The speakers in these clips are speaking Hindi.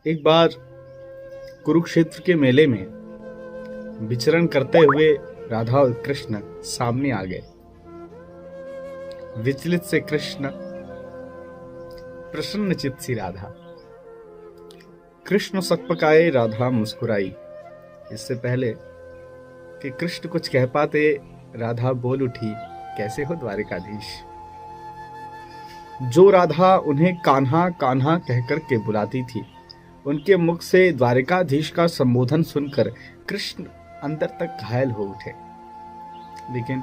एक बार कुरुक्षेत्र के मेले में विचरण करते हुए राधा और कृष्ण सामने आ गए। विचलित से कृष्ण, प्रसन्नचित्त सी राधा। कृष्ण सकपकाए, राधा मुस्कुराई। इससे पहले कि कृष्ण कुछ कह पाते, राधा बोल उठी, कैसे हो द्वारिकाधीश। जो राधा उन्हें कान्हा कान्हा कहकर के बुलाती थी, उनके मुख से द्वारिकाधीश का संबोधन सुनकर कृष्ण अंदर तक घायल हो उठे। लेकिन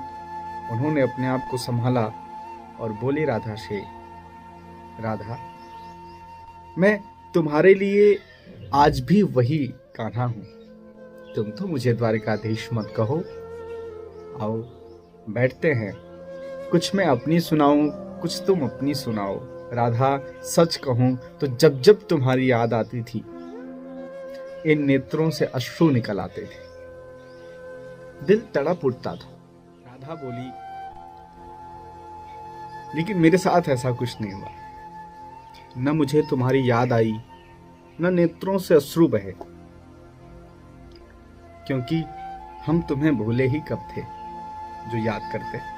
उन्होंने अपने आप को संभाला और बोले राधा से, राधा, मैं तुम्हारे लिए आज भी वही कान्हा हूं। तुम तो मुझे द्वारिकाधीश मत कहो। आओ बैठते हैं, कुछ मैं अपनी सुनाऊं, कुछ तुम अपनी सुनाओ। राधा, सच कहूं तो जब जब तुम्हारी याद आती थी, इन नेत्रों से अश्रु निकल आते थे, दिल तड़प उठता था। राधा बोली, लेकिन मेरे साथ ऐसा कुछ नहीं हुआ। न मुझे तुम्हारी याद आई, न नेत्रों से अश्रु बहे, क्योंकि हम तुम्हें भूले ही कब थे जो याद करते।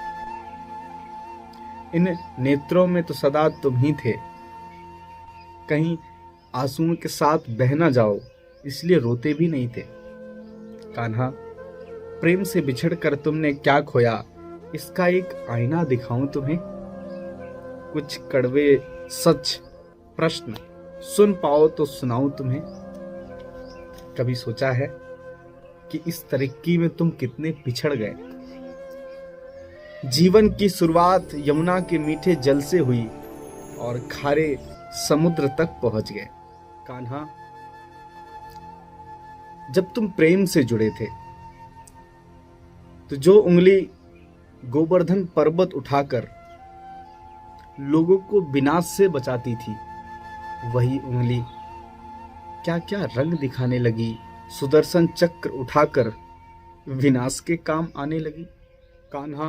इन नेत्रों में तो सदा तुम ही थे, कहीं आंसुओं के साथ बह ना जाओ, इसलिए रोते भी नहीं थे। कान्हा, प्रेम से बिछड़कर तुमने क्या खोया, इसका एक आईना दिखाऊं तुम्हें। कुछ कड़वे सच प्रश्न सुन पाओ तो सुनाऊं तुम्हें। कभी सोचा है कि इस तरक्की में तुम कितने पिछड़ गए। जीवन की शुरुआत यमुना के मीठे जल से हुई और खारे समुद्र तक पहुंच गए। कान्हा, जब तुम प्रेम से जुड़े थे तो जो उंगली गोवर्धन पर्वत उठाकर लोगों को विनाश से बचाती थी, वही उंगली क्या क्या रंग दिखाने लगी, सुदर्शन चक्र उठाकर विनाश के काम आने लगी। कान्हा,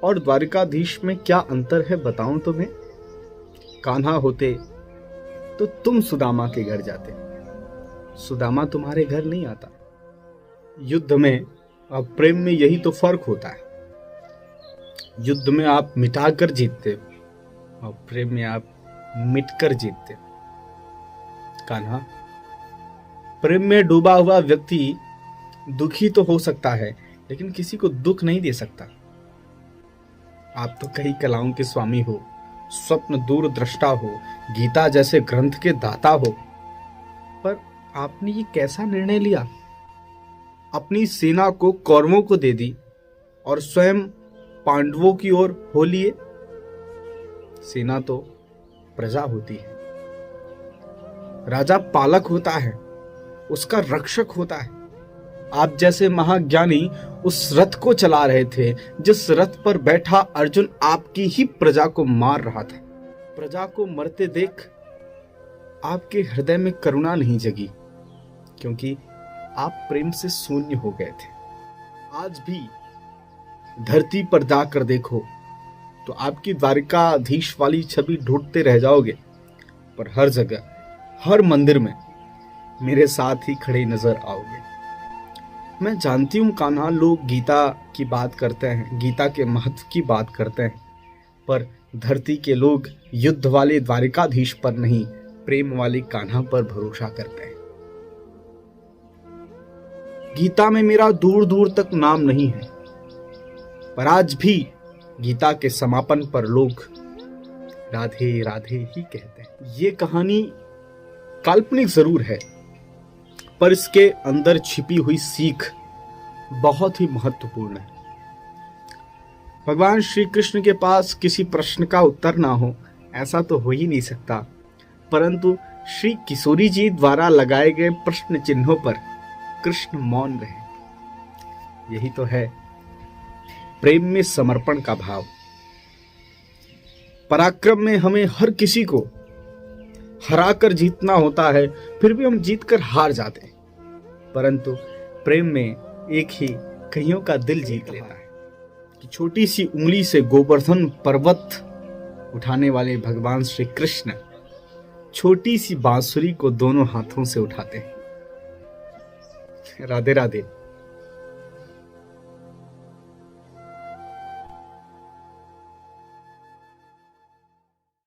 और द्वारिकाधीश में क्या अंतर है बताऊं तुम्हें। कान्हा होते तो तुम सुदामा के घर जाते, सुदामा तुम्हारे घर नहीं आता। युद्ध में और प्रेम में यही तो फर्क होता है। युद्ध में आप मिटाकर जीतते हो और प्रेम में आप मिटकर जीतते हो। कान्हा, प्रेम में डूबा हुआ व्यक्ति दुखी तो हो सकता है, लेकिन किसी को दुख नहीं दे सकता। आप तो कई कलाओं के स्वामी हो, स्वप्न दूरदृष्टा हो, गीता जैसे ग्रंथ के दाता हो, पर आपने ये कैसा निर्णय लिया। अपनी सेना को कौरवों को दे दी और स्वयं पांडवों की ओर हो लिए। सेना तो प्रजा होती है, राजा पालक होता है, उसका रक्षक होता है। आप जैसे महाज्ञानी उस रथ को चला रहे थे जिस रथ पर बैठा अर्जुन आपकी ही प्रजा को मार रहा था। प्रजा को मरते देख आपके हृदय में करुणा नहीं जगी, क्योंकि आप प्रेम से शून्य हो गए थे। आज भी धरती पर जाकर देखो तो आपकी द्वारिकाधीश वाली छवि ढूंढते रह जाओगे, पर हर जगह, हर मंदिर में मेरे साथ ही खड़े नजर आओगे। मैं जानती हूं कान्हा, लोग गीता की बात करते हैं, गीता के महत्व की बात करते हैं, पर धरती के लोग युद्ध वाले द्वारिकाधीश पर नहीं, प्रेम वाले कान्हा पर भरोसा करते हैं। गीता में मेरा दूर दूर तक नाम नहीं है, पर आज भी गीता के समापन पर लोग राधे राधे ही कहते हैं। ये कहानी काल्पनिक जरूर है, पर इसके अंदर छिपी हुई सीख बहुत ही महत्वपूर्ण है। भगवान श्री कृष्ण के पास किसी प्रश्न का उत्तर ना हो, ऐसा तो हो ही नहीं सकता, परंतु श्री किशोरी जी द्वारा लगाए गए प्रश्न चिन्हों पर कृष्ण मौन रहे। यही तो है प्रेम में समर्पण का भाव। पराक्रम में हमें हर किसी को हराकर जीतना होता है, फिर भी हम जीतकर हार जाते हैं, परंतु प्रेम में एक ही कईयों का दिल जीत लेता है। कि छोटी सी उंगली से गोवर्धन पर्वत उठाने वाले भगवान श्री कृष्ण छोटी सी बांसुरी को दोनों हाथों से उठाते हैं। राधे राधे।